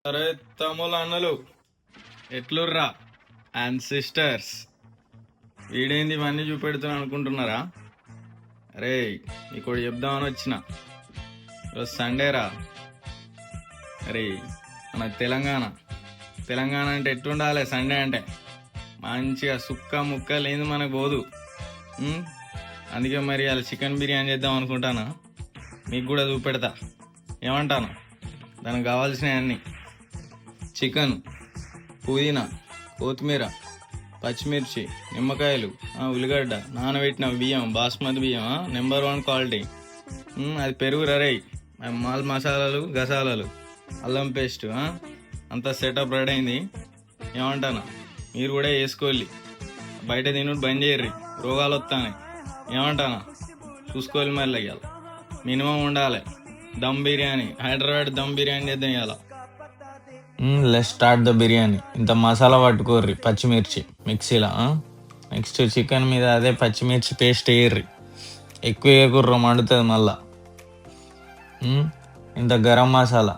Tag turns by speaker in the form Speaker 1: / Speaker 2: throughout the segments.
Speaker 1: అరే తమ్ముళ్ళు అన్నలు ఎట్లుర్రా అండ్ సిస్టర్స్, వీడేంది ఇవన్నీ చూపెడుతున్నా అనుకుంటున్నారా? అరే ఇక్కడ చెప్దామని వచ్చిన. ఈరోజు సండేరా. అరే మన తెలంగాణ అంటే ఎట్లుండాలి? సండే అంటే మంచిగా సుక్క ముక్క లేని మనకు పోదు. ఉమ్, అందుకే మరి అలా చికెన్ బిర్యానీ చేద్దాం అనుకుంటానా. మీకు కూడా చూపెడతా. ఏమంటాను? దానికి కావాల్సినవన్నీ: చికెన్, పుదీనా, కొత్తిమీర, పచ్చిమిర్చి, నిమ్మకాయలు, ఉల్లిగడ్డ, నానబెట్టిన బియ్యం, బాస్మతి బియ్యం, నెంబర్ 1 క్వాలిటీ. అది పెరుగు రరై, మాల్ మసాలాలు, గసాలాలు, అల్లం పేస్ట్, అంతా సెటప్ రెడీ అయింది. ఏమంటానా? మీరు కూడా వేసుకోవాలి. బయట తినుడు బంద్ చేయర్రి, రోగాలు వస్తాయి. ఏమంటానా? చూసుకోవాలి. మళ్ళీ ఇవాళ మినిమం ఉండాలి. దమ్ బిర్యానీ, హైదరాబాద్ దమ్ బిర్యానీ చేద్దాం ఇవాళ. Let's start the biryani. ఇంత మసాలా పట్టుకోర్రి, పచ్చిమిర్చి మిక్సీలో. నెక్స్ట్ చికెన్ మీద అదే పచ్చిమిర్చి పేస్ట్ వేయర్రి, ఎక్కువ వేయకుర్ర మండుతుంది మళ్ళా. ఇంత గరం మసాలా,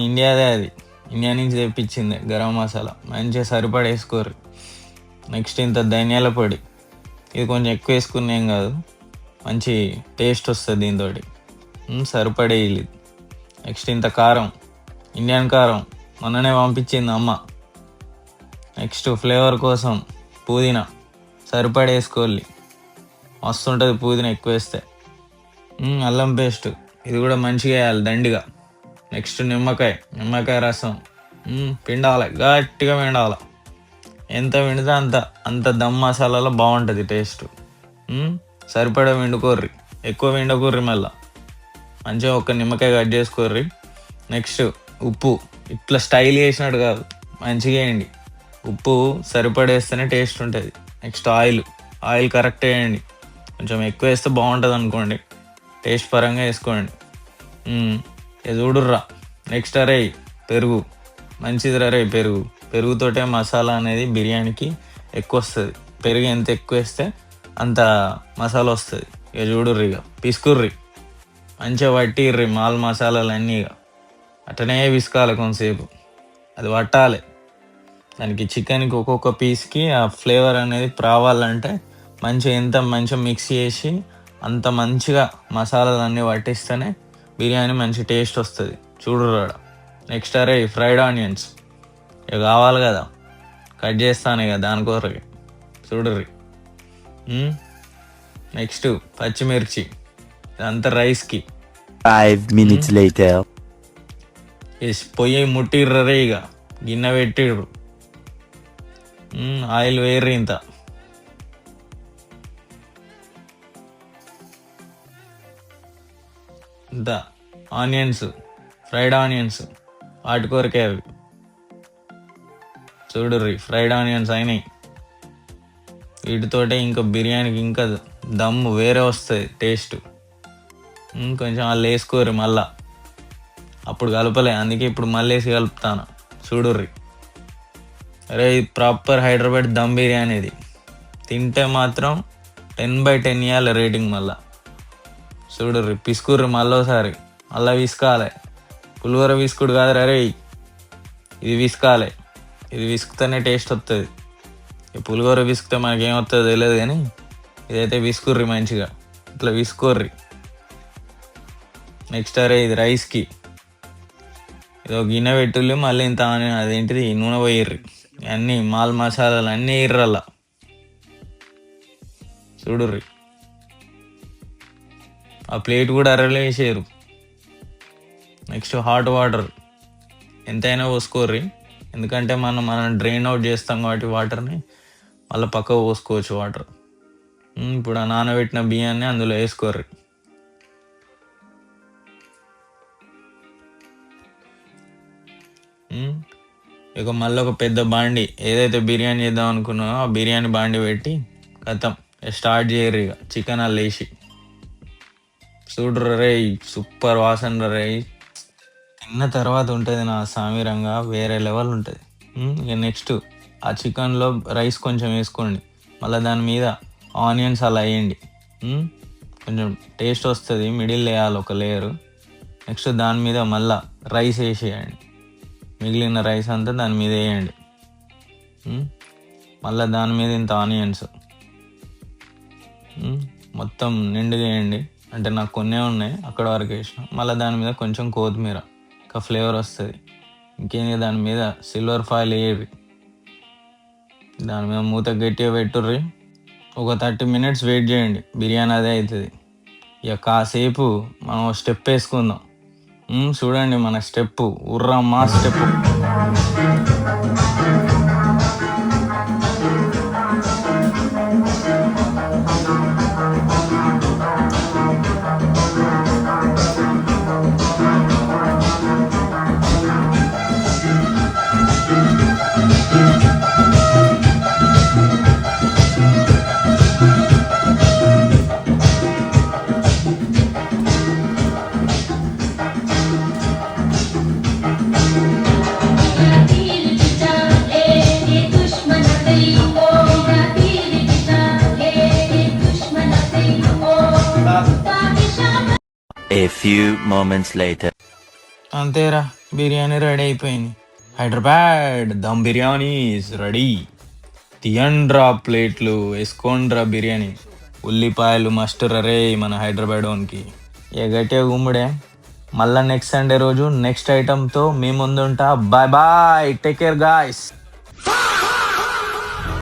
Speaker 1: ఇండియాదే, అది ఇండియా నుంచి తెప్పించింది గరం మసాలా, మంచిగా సరిపడ వేసుకోర్రి. నెక్స్ట్ ఇంత ధనియాల పొడి, ఇది కొంచెం ఎక్కువ వేసుకున్న ఏం కాదు, మంచి టేస్ట్ వస్తుంది దీంతో, సరిపడేయాలి. నెక్స్ట్ ఇంత కారం, ఇండియన్ కారం, మొన్ననే పంపించింది అమ్మ. నెక్స్ట్ ఫ్లేవర్ కోసం పుదీనా సరిపడేసుకోవాలి, మస్తు ఉంటుంది పుదీనా ఎక్కువ వేస్తే. అల్లం పేస్ట్, ఇది కూడా మంచిగా వేయాలి దండిగా. నెక్స్ట్ నిమ్మకాయ రసం, పిండాలి, గట్టిగా పిండాలి. ఎంత పిండితే అంత దమ్ మసాలాలో బాగుంటుంది టేస్ట్. సరిపడా పిండుకోర్రి, ఎక్కువ పిండకూర్రి. మళ్ళీ మంచిగా ఒక నిమ్మకాయ కట్ చేసుకోర్రి. నెక్స్ట్ ఉప్పు, ఇట్లా స్టైల్ చేసినట్టు కాదు, మంచిగా వేయండి. ఉప్పు సరిపడేస్తేనే టేస్ట్ ఉంటుంది. నెక్స్ట్ ఆయిల్ కరెక్ట్ వేయండి, కొంచెం ఎక్కువ వేస్తే బాగుంటుంది అనుకోండి, టేస్ట్ పరంగా వేసుకోండి. ఇది చూడుర్రా. నెక్స్ట్ అరే పెరుగు, మంచిది రే పెరుగుతోటే మసాలా అనేది బిర్యానీకి ఎక్కువ వస్తుంది. పెరుగు ఎంత ఎక్కువ వేస్తే అంత మసాలా వస్తుంది. ఇక చూడుర్రి, ఇక పిసుకుర్రి, మంచిగా పట్టిర్రి మాల్ మసాలాలన్నీ. ఇక అట్టనే విసుకాలి కొంతసేపు, అది పట్టాలి. దానికి చికెన్కి ఒక్కొక్క పీస్కి ఆ ఫ్లేవర్ అనేది రావాలంటే ఎంత మంచిగా మిక్స్ చేసి అంత మంచిగా మసాలాలన్నీ పట్టిస్తేనే బిర్యానీ మంచి టేస్ట్ వస్తుంది. చూడురాడ. నెక్స్ట్ అరే ఫ్రైడ్ ఆనియన్స్, ఇక కావాలి కదా, కట్ చేస్తాను ఇక దానికోరకి, చూడుర్రి. నెక్స్ట్ పచ్చిమిర్చి, ఇదంతా రైస్కి.
Speaker 2: 5 minutes later.
Speaker 1: పొయ్యి ముట్టిర్రే, ఇక గిన్నె పెట్టిర్రు, ఆయిల్ వేర్రి. ఇంత ఆనియన్స్, ఫ్రైడ్ ఆనియన్స్, వాటి కొరకే అవి. చూడుర్రి, ఫ్రైడ్ ఆనియన్స్ అయినాయి. వీటితోటే ఇంకా బిర్యానీకి ఇంకా దమ్ము వేరే వస్తుంది టేస్ట్. కొంచెం వాళ్ళు వేసుకోర్రి మళ్ళా, అప్పుడు కలపలే, అందుకే ఇప్పుడు మళ్ళీ వేసి కలుపుతాను. చూడుర్రి. అరే ఇది ప్రాపర్ హైదరాబాద్ దమ్ బిర్యానీ. ఇది తింటే మాత్రం 10/10 ఇవ్వాలి రేటింగ్ మళ్ళా. చూడుర్రి, పిసుకుర్రి మళ్ళోసారి, మళ్ళీ విసుకాలి. పులిహోర విసుకుడు కాదు రే, ఇది విసుకాలి. ఇది విసుకుతేనే టేస్ట్ వస్తుంది. ఈ పులిహోర విసుకుతే మనకేం వస్తుందో తెలియదు, కానీ ఇదైతే విసుకుర్రి మంచిగా, ఇట్లా విసుకోర్రి. నెక్స్ట్ అరే ఇది రైస్కి, ఇది ఒక గిన్నె పెట్టుల్లి, మళ్ళీ ఇంత అదేంటిది నూనె పోయిర్రి, అన్నీ మాల్ మసాలాలు అన్నీ ఇర్రల్లా. చూడుర్రి, ఆ ప్లేట్ కూడా అర్రలే వేసారు. నెక్స్ట్ హాట్ వాటర్ ఎంతైనా పోసుకోర్రి, ఎందుకంటే మనం డ్రైన్ అవుట్ చేస్తాం కాబట్టి వాటర్ని మళ్ళీ పక్కకు పోసుకోవచ్చు వాటర్. ఇప్పుడు ఆ నానబెట్టిన బియ్యాన్ని అందులో వేసుకోర్రి. ఇక మళ్ళీ ఒక పెద్ద బాండి, ఏదైతే బిర్యానీ చేద్దాం అనుకున్నామో ఆ బిర్యానీ బాండి పెట్టి కథం స్టార్ట్ చేయరు. ఇక చికెన్ అల్ల వేసి చూడరు రే, సూపర్ వాసన రే. తిన్న తర్వాత ఉంటుంది నా సామిరంగా వేరే లెవెల్ ఉంటుంది. ఇక నెక్స్ట్ ఆ చికెన్లో రైస్ కొంచెం వేసుకోండి, మళ్ళీ దాని మీద ఆనియన్స్ అలా వేయండి, కొంచెం టేస్ట్ వస్తుంది. మిడిల్ వేయాలి ఒక లేయరు. నెక్స్ట్ దాని మీద మళ్ళీ రైస్ వేసేయండి, మిగిలిన రైస్ అంతా దాని మీద వేయండి. మళ్ళీ దాని మీద ఇంత ఆనియన్స్ మొత్తం నిండుగా వేయండి. అంటే నాకు కొన్నే ఉన్నాయి, అక్కడ వరకు వేసిన. మళ్ళీ దాని మీద కొంచెం కొత్తిమీర, ఇంకా ఫ్లేవర్ వస్తుంది. ఇంకేంది, దాని మీద సిల్వర్ ఫాయిల్ వేయరు. దాని మీద మూత గట్టిగా పెట్టుర్రి. ఒక 30 minutes వెయిట్ చేయండి, బిర్యానీ అదే అవుతుంది. ఇక కాసేపు మనం స్టెప్ వేసుకుందాం. చూడండి మన స్టెప్, ఉర్రమ్మా step.
Speaker 2: A few moments later.
Speaker 1: అంతేరా, బిర్యానీ రెడీ అయిపోయింది. Hyderabad dum biryani is ready. తీయండ్రా ప్లేట్లు, వేసుకోండ్రా బిర్యానీ. ఉల్లిపాయలు మస్ట్ రే మన హైదరాబాద్ ఓన్కి. గట్టిగా గుమ్ముడే. మళ్ళీ నెక్స్ట్ సండే రోజు నెక్స్ట్ ఐటమ్తో మీ ముందుంటా. Bye bye, take care guys.